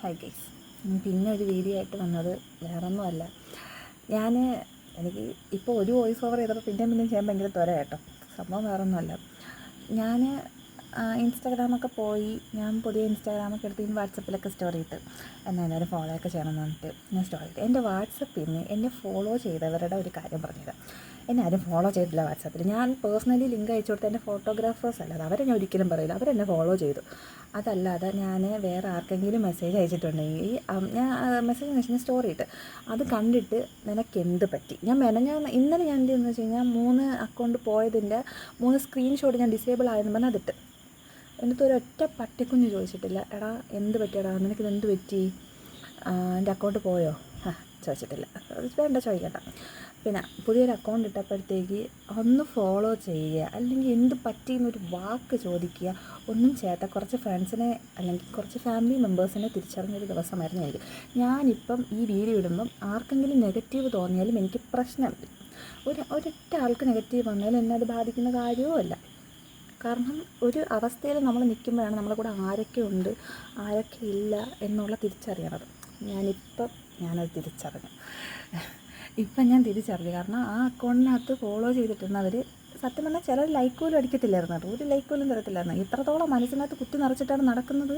Hi guys, പിന്നെ ഒരു video ആയിട്ട് വന്നത് വേറൊന്നുമല്ല. എനിക്ക് ഇപ്പോൾ ഒരു വോയിസ് ഓവർ ചെയ്തപ്പോൾ പിന്നെയും ചെയ്യാൻ ഭയങ്കര ത്വര കേട്ടോ. സംഭവം വേറൊന്നുമല്ല. ഞാൻ ഇൻസ്റ്റാഗ്രാമൊക്കെ പോയി, ഞാൻ പുതിയ ഇൻസ്റ്റാഗ്രാമൊക്കെ എടുത്ത് വാട്സപ്പിലൊക്കെ സ്റ്റോറി ഇട്ട് എന്നാൽ എല്ലാവരും ഫോളോ ഒക്കെ ചെയ്യണമെന്ന് പറഞ്ഞിട്ട് ഞാൻ സ്റ്റോറി ഇട്ട്. എൻ്റെ വാട്സപ്പിൽ നിന്ന് എന്നെ ഫോളോ ചെയ്തവരുടെ ഒരു കാര്യം പറഞ്ഞത്, എന്നെ ആരും ഫോളോ ചെയ്തില്ല വാട്സപ്പിൽ. ഞാൻ പേഴ്സണലി ലിങ്ക് അയച്ചു കൊടുത്ത എൻ്റെ ഫോട്ടോഗ്രാഫേഴ്സ് അല്ലാതെ അവരെ ഞാൻ ഒരിക്കലും പറയില്ല, അവരെന്നെ ഫോളോ ചെയ്തു. അതല്ലാതെ ഞാൻ വേറെ ആർക്കെങ്കിലും മെസ്സേജ് അയച്ചിട്ടുണ്ടെങ്കിൽ ഞാൻ മെസ്സേജ് എന്ന് വെച്ചാൽ സ്റ്റോറി ഇട്ട് അത് കണ്ടിട്ട് നിനക്ക് എന്ത് പറ്റി, ഇന്നലെ ഞാൻ എന്ത് ചെയ്യുന്നത് വെച്ച് കഴിഞ്ഞാൽ 3 അക്കൗണ്ട് പോയതിൻ്റെ 3 സ്ക്രീൻഷോട്ട് ഞാൻ ഡിസേബിൾ ആയെന്ന് പറഞ്ഞാൽ അതിട്ട്. എന്നിട്ട് ഒരൊറ്റ പട്ടിക്കുഞ്ഞ് ചോദിച്ചിട്ടില്ല, എടാ എന്ത് പറ്റിയടാ, നിനക്കിത് എന്ത് പറ്റി, എൻ്റെ അക്കൗണ്ട് പോയോ, ചോദിച്ചിട്ടില്ല. വേണ്ട, ചോദിക്കണ്ട. പിന്നെ പുതിയൊരു അക്കൗണ്ട് ഇട്ടപ്പോഴത്തേക്ക് ഒന്ന് ഫോളോ ചെയ്യുക, അല്ലെങ്കിൽ എന്ത് പറ്റിയെന്നൊരു വാക്ക് ചോദിക്കുക, ഒന്നും ചെയ്യാത്ത കുറച്ച് ഫ്രണ്ട്സിനെ അല്ലെങ്കിൽ കുറച്ച് ഫാമിലി മെമ്പേഴ്സിനെ തിരിച്ചറിഞ്ഞൊരു ദിവസമായിരുന്നു എനിക്ക്. ഞാനിപ്പം ഈ വീഡിയോ ഇടുമ്പം ആർക്കെങ്കിലും നെഗറ്റീവ് തോന്നിയാലും എനിക്ക് പ്രശ്നമില്ല. ഒരൊറ്റ ആൾക്ക് നെഗറ്റീവ് വന്നാലും എന്നെ അത് ബാധിക്കുന്ന കാര്യവുമല്ല. കാരണം ഒരു അവസ്ഥയിൽ നമ്മൾ നിൽക്കുമ്പോഴാണ് നമ്മളെ കൂടെ ആരൊക്കെ ഉണ്ട് ആരൊക്കെ ഇല്ല എന്നുള്ള തിരിച്ചറിയണത്. ഞാനത് തിരിച്ചറിഞ്ഞു. ഞാൻ തിരിച്ചറിഞ്ഞു. കാരണം ആ അക്കൗണ്ടിനകത്ത് ഫോളോ ചെയ്തിട്ടുള്ളവർ സത്യം പറഞ്ഞാൽ ചിലർ ലൈക്ക് പോലും അടിക്കത്തില്ലായിരുന്നു കേട്ടോ. ഒരു ലൈക്ക് പോലും തരത്തില്ലായിരുന്നു. എത്രത്തോളം മനസ്സിനകത്ത് കുത്തി നിറച്ചിട്ടാണ് നടക്കുന്നത്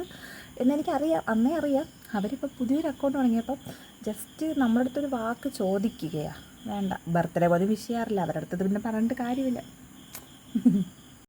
എന്നെനിക്കറിയാം, അന്നേ അറിയാം. അവരിപ്പോൾ പുതിയൊരു അക്കൗണ്ട് തുടങ്ങിയപ്പം ജസ്റ്റ് നമ്മുടെ അടുത്തൊരു വാക്ക് ചോദിക്കുകയാണ്, വേണ്ട. ബർത്ത്ഡേ പോലും വിഷ് ചെയ്യാറില്ല അവരുടെ അടുത്ത്, പിന്നെ പറഞ്ഞിട്ട് കാര്യമില്ല.